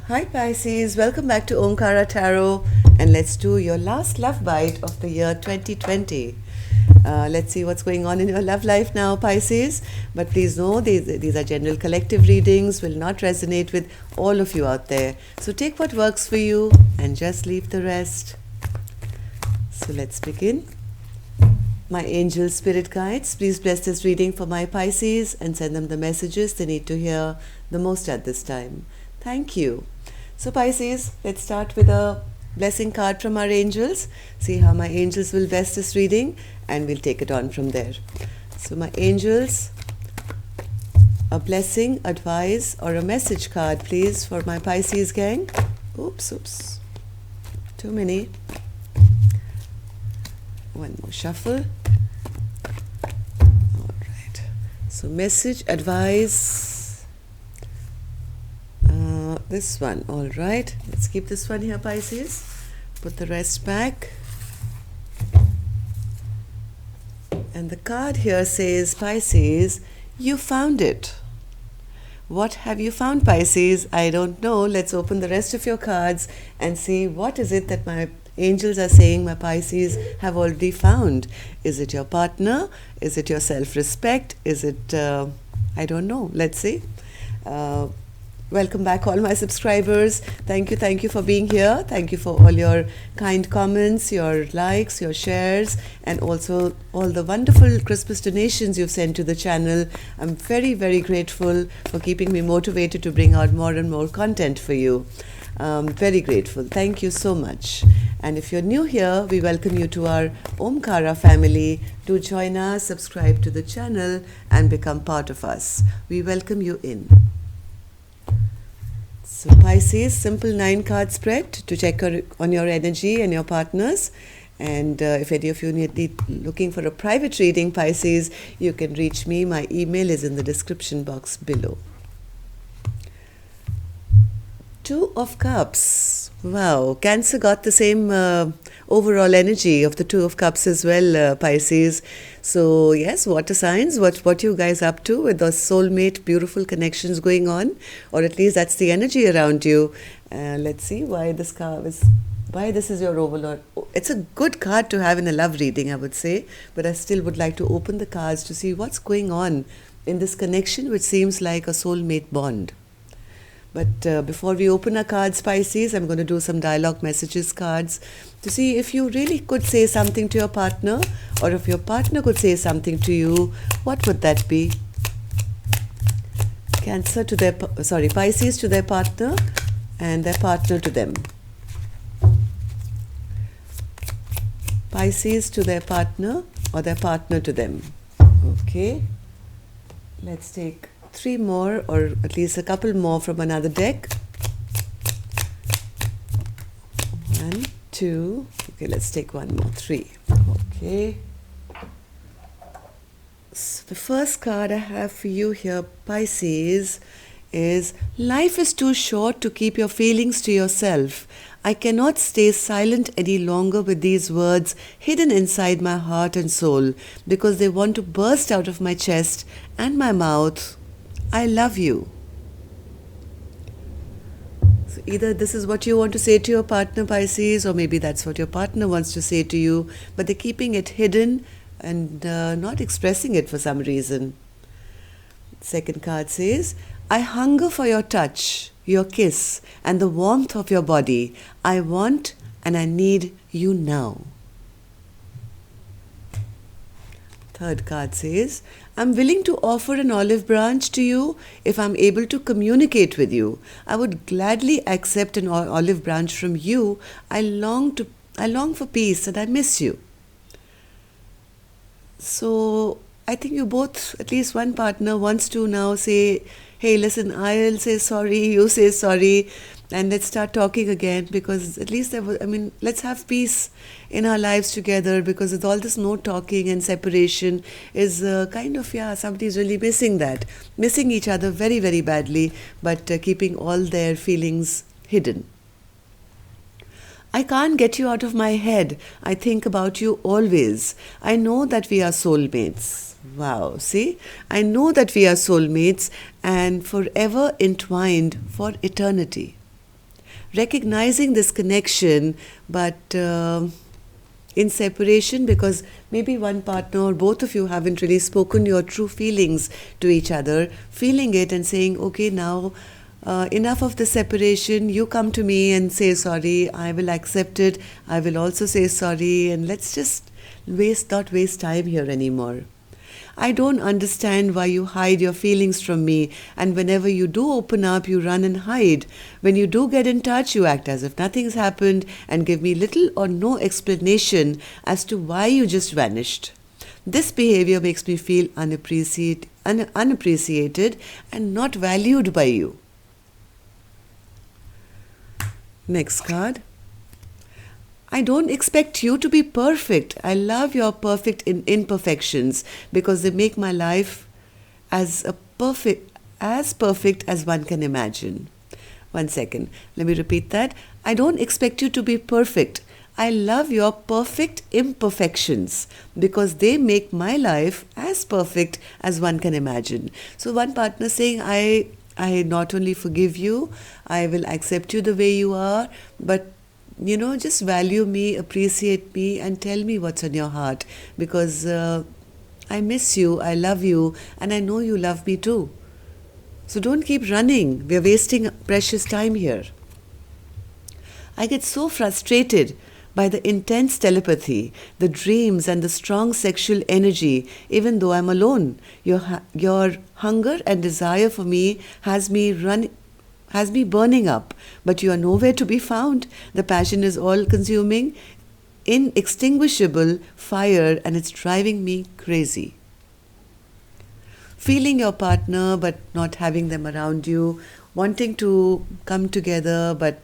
Hi Pisces, welcome back to Omkara Tarot, and let's do your last love bite of the year 2020. Let's see what's going on in your love life now, Pisces. But please know these are general collective readings, will not resonate with all of you out there. So take what works for you and just leave the rest. So let's begin. My angel spirit guides, please bless this reading for my Pisces and send them the messages they need to hear the most at this time. Thank you. So Pisces, let's start with a blessing card from our angels. See how my angels will bless this reading and we'll take it on from there. So my angels, a blessing, advice or a message card please for my Pisces gang. Oops. Too many. One more shuffle. Alright. So message, advice. This one, all right. Let's keep this one here, Pisces. Put the rest back. And the card here says, Pisces, you found it. What have you found, Pisces? I don't know. Let's open the rest of your cards and see what is it that my angels are saying my Pisces have already found. Is it your partner? Is it your self-respect? Is it, I don't know. Let's see. Welcome back all my subscribers. Thank you for being here. Thank you for all your kind comments, your likes, your shares, and also all the wonderful Christmas donations you've sent to the channel. I'm very, very grateful for keeping me motivated to bring out more and more content for you. Very grateful. Thank you so much. And if you're new here, we welcome you to our Omkara family. Do join us, subscribe to the channel, and become part of us. We welcome you in. So Pisces, simple 9-card spread to check on your energy and your partners. And if any of you need looking for a private reading, Pisces, you can reach me. My email is in the description box below. 2 of Cups. Wow, Cancer got the same overall energy of the 2 of Cups as well, Pisces. So yes, water signs, what you guys up to with those soulmate beautiful connections going on, or at least that's the energy around you. Let's see why this is your overall. It's a good card to have in a love reading, I would say, but I still would like to open the cards to see what's going on in this connection, which seems like a soulmate bond. But before we open our cards, Pisces, I'm going to do some dialogue messages cards to see if you really could say something to your partner, or if your partner could say something to you, what would that be? Pisces to their partner and their partner to them. Pisces to their partner or their partner to them. Okay. Let's take 3 more, or at least a couple more from another deck. 1, 2. Okay, let's take 1 more. 3. Okay. So the first card I have for you here, Pisces, is life is too short to keep your feelings to yourself. I cannot stay silent any longer with these words hidden inside my heart and soul, because they want to burst out of my chest and my mouth. I love you. So either this is what you want to say to your partner, Pisces, or maybe that's what your partner wants to say to you, but they're keeping it hidden and not expressing it for some reason. Second card says, I hunger for your touch, your kiss, and the warmth of your body. I want and I need you now. Third card says, I'm willing to offer an olive branch to you if I'm able to communicate with you. I would gladly accept an olive branch from you. I long for peace and I miss you. So I think you both, at least one partner wants to now say, hey, listen, I'll say sorry, you say sorry, and let's start talking again, because at least let's have peace in our lives together, because with all this no talking and separation is somebody's really missing each other very, very badly, but keeping all their feelings hidden. I can't get you out of my head. I think about you always. I know that we are soulmates. Wow, see? I know that we are soulmates and forever entwined for eternity. recognizing this connection, but in separation, because maybe one partner or both of you haven't really spoken your true feelings to each other, feeling it and saying, okay, now enough of the separation, you come to me and say sorry, I will accept it, I will also say sorry, and let's just not waste time here anymore. I don't understand why you hide your feelings from me, and whenever you do open up, you run and hide. When you do get in touch, you act as if nothing's happened and give me little or no explanation as to why you just vanished. This behavior makes me feel unappreciated and not valued by you. Next card. I don't expect you to be perfect. I love your perfect imperfections because they make my life as perfect as one can imagine. 1 second. Let me repeat that. I don't expect you to be perfect. I love your perfect imperfections because they make my life as perfect as one can imagine. So one partner saying, I not only forgive you, I will accept you the way you are, but just value me, appreciate me, and tell me what's on your heart, because I miss you, I love you, and I know you love me too. So don't keep running. We're wasting precious time here. I get so frustrated by the intense telepathy, the dreams, and the strong sexual energy, even though I'm alone. Your hunger and desire for me has me burning up, but you are nowhere to be found. The passion is all-consuming, inextinguishable fire, and it's driving me crazy. Feeling your partner but not having them around you, wanting to come together, but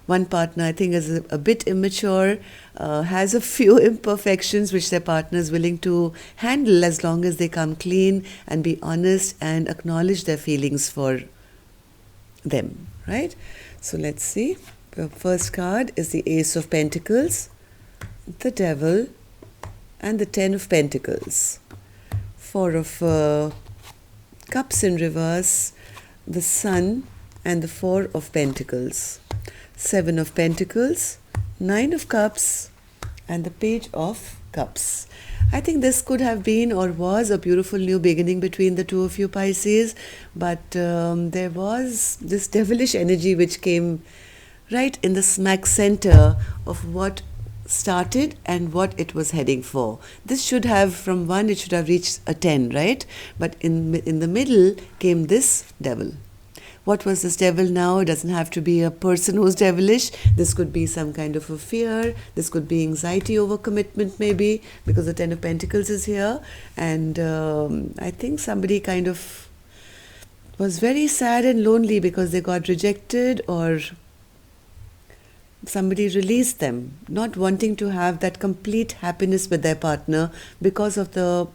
one partner, I think, is a bit immature, has a few imperfections which their partner is willing to handle as long as they come clean and be honest and acknowledge their feelings for them, right? So let's see. The first card is the Ace of Pentacles, the Devil, and the Ten of Pentacles. Four of Cups in reverse, the Sun, and the Four of Pentacles. 7 of Pentacles, 9 of Cups, and the Page of Cups. I think this could have been or was a beautiful new beginning between the two of you, Pisces, but there was this devilish energy which came right in the smack center of what started and what it was heading for. This should have, from 1, it should have reached a 10, right? But in the middle came this devil. What was this devil now? It doesn't have to be a person who's devilish. This could be some kind of a fear. This could be anxiety over commitment, maybe, because the Ten of Pentacles is here. And I think somebody kind of was very sad and lonely because they got rejected, or somebody released them, not wanting to have that complete happiness with their partner because of the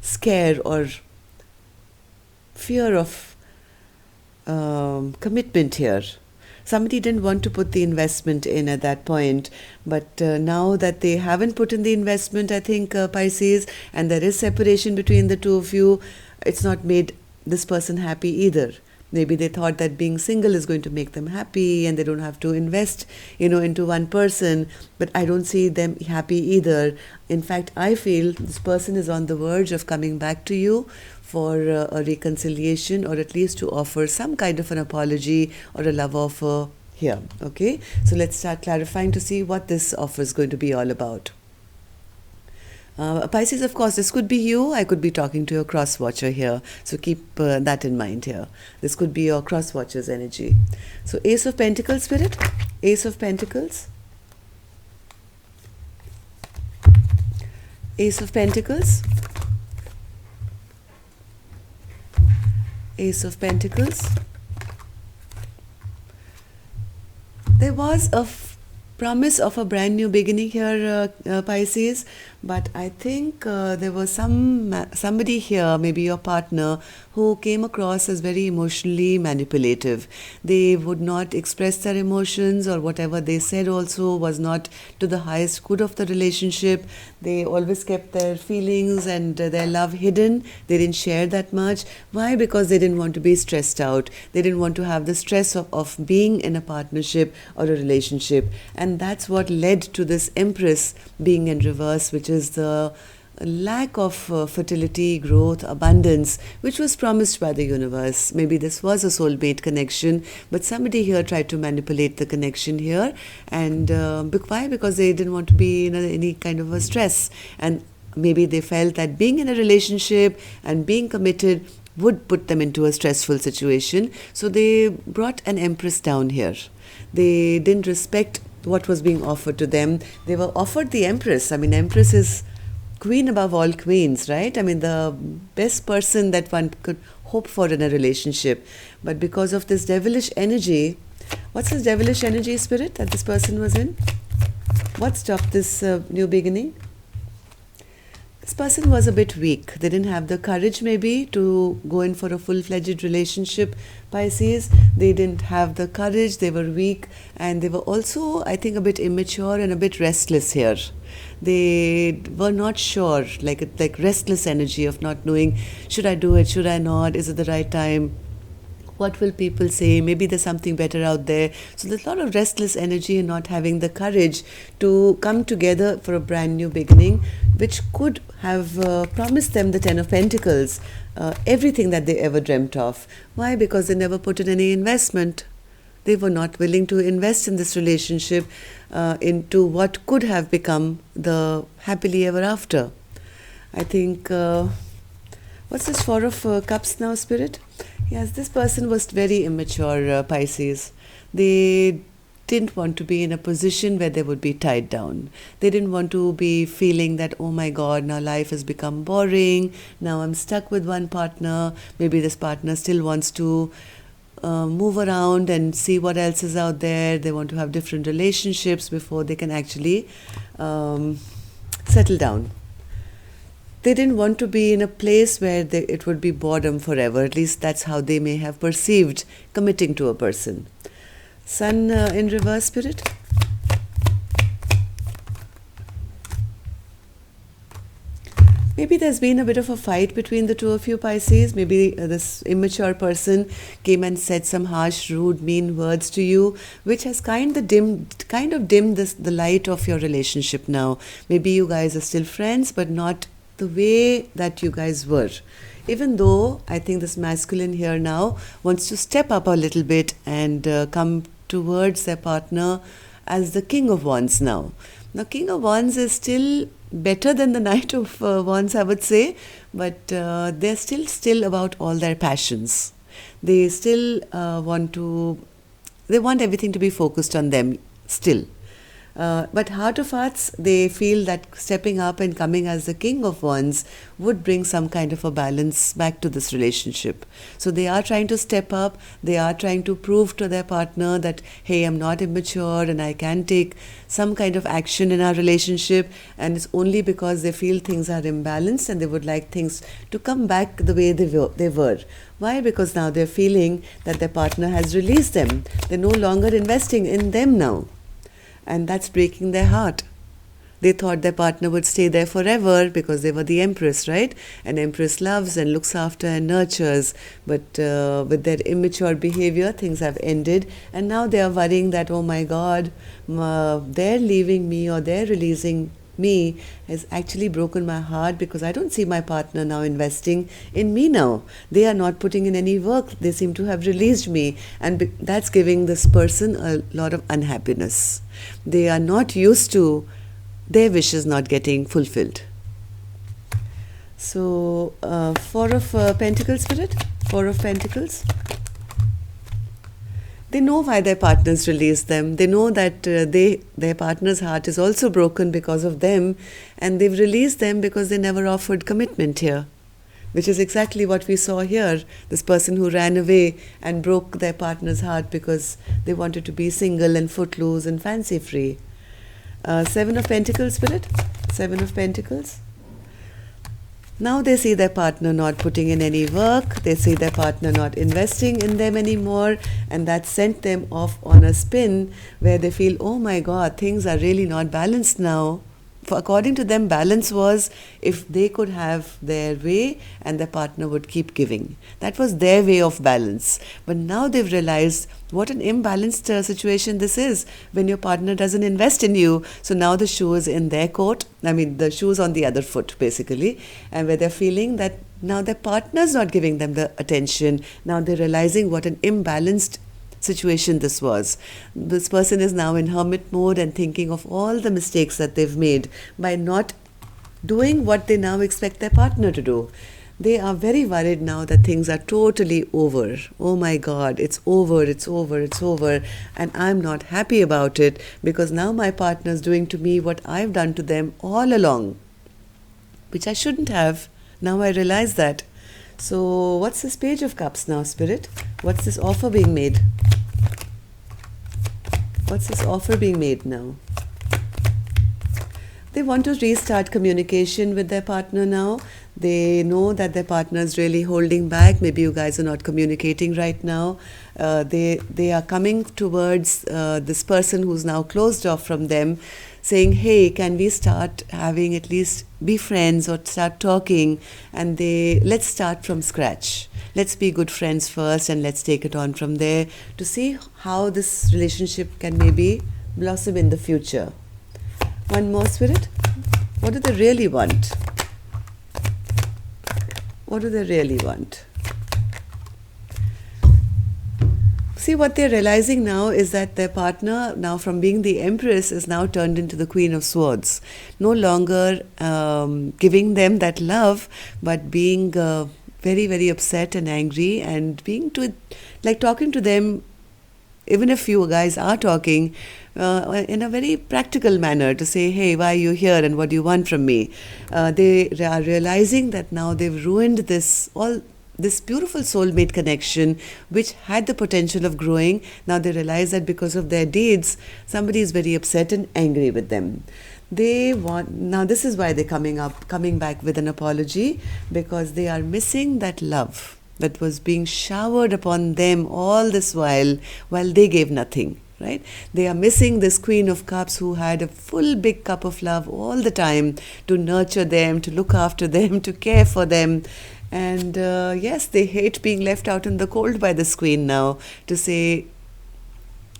scare or fear of commitment here. Somebody didn't want to put the investment in at that point, but now that they haven't put in the investment, I think, Pisces, and there is separation between the two of you, it's not made this person happy either. Maybe they thought that being single is going to make them happy and they don't have to invest, into one person, but I don't see them happy either. In fact, I feel this person is on the verge of coming back to you for a reconciliation, or at least to offer some kind of an apology or a love offer here. Okay, so let's start clarifying to see what this offer is going to be all about. Pisces, of course, this could be you. I could be talking to your cross watcher here, so keep that in mind here. This could be your cross watcher's energy. So Ace of Pentacles, Spirit, Ace of Pentacles, Ace of Pentacles, Ace of Pentacles. There was a promise of a brand new beginning here, Pisces, But I think there was somebody here, maybe your partner, who came across as very emotionally manipulative. They would not express their emotions, or whatever they said also was not to the highest good of the relationship. They always kept their feelings and their love hidden. They didn't share that much. Why? Because they didn't want to be stressed out. They didn't want to have the stress of being in a partnership or a relationship. And that's what led to this Empress being in reverse, which is the lack of fertility, growth, abundance, which was promised by the universe. Maybe this was a soulmate connection, but somebody here tried to manipulate the connection here. And why? Because they didn't want to be in any kind of a stress. And maybe they felt that being in a relationship and being committed would put them into a stressful situation. So they brought an Empress down here. They didn't respect what was being offered to them. They were offered the Empress. I mean, Empress is queen above all queens, right? I mean, the best person that one could hope for in a relationship. But because of this devilish energy, what's this devilish energy, Spirit, that this person was in? What stopped this new beginning? This person was a bit weak. They didn't have the courage maybe to go in for a full-fledged relationship, Pisces. They didn't have the courage. They were weak, and they were also, I think, a bit immature and a bit restless here. They were not sure, like restless energy of not knowing, should I do it, should I not, is it the right time? What will people say? Maybe there's something better out there. So there's a lot of restless energy and not having the courage to come together for a brand new beginning, which could have promised them the Ten of Pentacles, everything that they ever dreamt of. Why? Because they never put in any investment. They were not willing to invest in this relationship into what could have become the happily ever after. I think, what's this Four of Cups now, Spirit? Yes, this person was very immature, Pisces. They didn't want to be in a position where they would be tied down. They didn't want to be feeling that, oh my God, now life has become boring. Now I'm stuck with one partner. Maybe this partner still wants to move around and see what else is out there. They want to have different relationships before they can actually settle down. They didn't want to be in a place where it would be boredom forever. At least that's how they may have perceived committing to a person. Sun in reverse, Spirit. Maybe there's been a bit of a fight between the two of you, Pisces. Maybe this immature person came and said some harsh, rude, mean words to you, which has kind of dimmed the light of your relationship now. Maybe you guys are still friends, but not the way that you guys were. Even though I think this masculine here now wants to step up a little bit and come towards their partner as the King of Wands now. Now, King of Wands is still better than the Knight of Wands, I would say, but they're still about all their passions. They still want everything to be focused on them still. But heart of hearts, they feel that stepping up and coming as the King of Wands would bring some kind of a balance back to this relationship. So they are trying to step up. They are trying to prove to their partner that, hey, I'm not immature and I can take some kind of action in our relationship. And it's only because they feel things are imbalanced and they would like things to come back the way they were. Why? Because now they're feeling that their partner has released them. They're no longer investing in them now. And that's breaking their heart. They thought their partner would stay there forever because they were the Empress, right? And Empress loves and looks after and nurtures. But with their immature behavior, things have ended. And now they are worrying that, oh my God, they're leaving me or they're releasing me has actually broken my heart because I don't see my partner now investing in me now. They are not putting in any work. They seem to have released me. And that's giving this person a lot of unhappiness. They are not used to their wishes not getting fulfilled. So, Four of Pentacles, Spirit. Four of Pentacles. They know why their partners release them. They know that their partner's heart is also broken because of them, and they've released them because they never offered commitment here, which is exactly what we saw here. This person who ran away and broke their partner's heart because they wanted to be single and footloose and fancy free. Seven of Pentacles, Spirit. Seven of Pentacles. Now they see their partner not putting in any work, they see their partner not investing in them anymore, and that sent them off on a spin where they feel, oh my God, things are really not balanced now. For according to them, balance was if they could have their way and their partner would keep giving. That was their way of balance. But now they've realized what an imbalanced situation this is when your partner doesn't invest in you. So now the shoe is in their court. I mean, the shoe is on the other foot, basically. And where they're feeling that now their partner's not giving them the attention. Now they're realizing what an imbalanced situation this was. This person is now in hermit mode and thinking of all the mistakes that they've made by not doing what they now expect their partner to do. They are very worried now that things are totally over. Oh my God, it's over, it's over, it's over. And I'm not happy about it because now my partner is doing to me what I've done to them all along, which I shouldn't have. Now I realize that. So what's this Page of Cups now, Spirit? What's this offer being made? What's this offer being made now? They want to restart communication with their partner now. They know that their partner is really holding back. Maybe you guys are not communicating right now. They are coming towards this person who's now closed off from them, saying, hey, can we start having at least be friends or start talking? And let's start from scratch. Let's be good friends first and let's take it on from there to see how this relationship can maybe blossom in the future. One more, Spirit. What do they really want? What do they really want? See, what they're realizing now is that their partner, now from being the Empress, is now turned into the Queen of Swords. No longer giving them that love, but being very, very upset and angry and being talking to them, even if you guys are talking, in a very practical manner to say, hey, why are you here and what do you want from me? They are realizing that now they've ruined this beautiful soulmate connection which had the potential of growing. Now they realize that because of their deeds, somebody is very upset and angry with them. Now this is why they're coming back with an apology, because they are missing that love that was being showered upon them all this while they gave nothing. Right? They are missing this Queen of Cups who had a full big cup of love all the time to nurture them, to look after them, to care for them. And yes, they hate being left out in the cold by this Queen now, to say,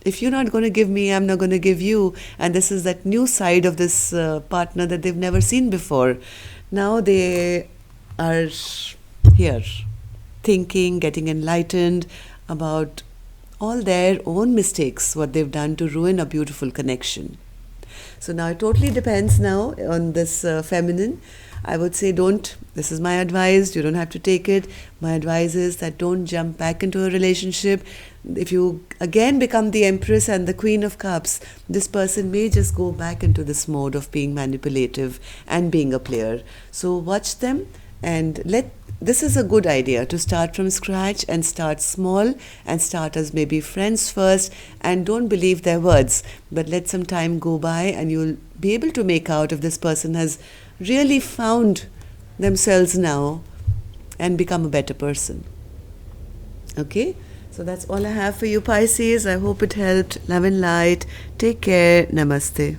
if you're not going to give me, I'm not going to give you. And this is that new side of this partner that they've never seen before. Now they are here, thinking, getting enlightened about all their own mistakes, what they've done to ruin a beautiful connection. So now it totally depends now on this feminine. I would say this is my advice, you don't have to take it. My advice is that don't jump back into a relationship. If you again become the Empress and the Queen of Cups, this person may just go back into this mode of being manipulative and being a player. So watch them and this is a good idea to start from scratch and start small and start as maybe friends first, and don't believe their words, but let some time go by and you'll be able to make out if this person has really found themselves now and become a better person. Okay, so that's all I have for you, Pisces. I hope it helped. Love and light. Take care. Namaste.